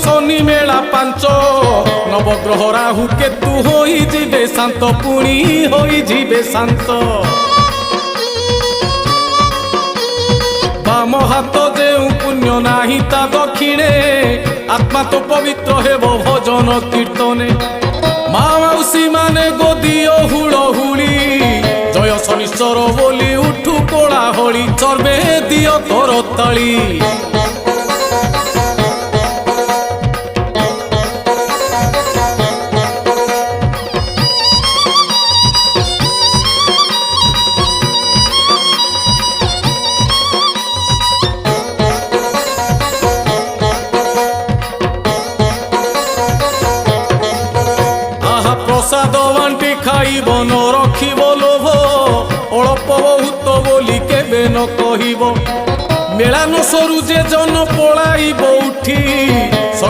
शनि मेला पांच नवग्रह राहु केतु होई जिबे शांत पुणी होई जिबे शांत बाम हाथ जेउ पुण्य नाही ता दक्षिणे आत्मा तो पवित्र हेब भजन कीर्तने माउसी माने गोदियो हुलहुली जय शनिश्चर बोली उठू कोला होली चर्बे दियो तोर ताली प्रसाद बांटी खाइब न रखिब लोभ अल्प बहुत बोली केबे न कहिब मेला न सरू जे जन पलाइब उठी।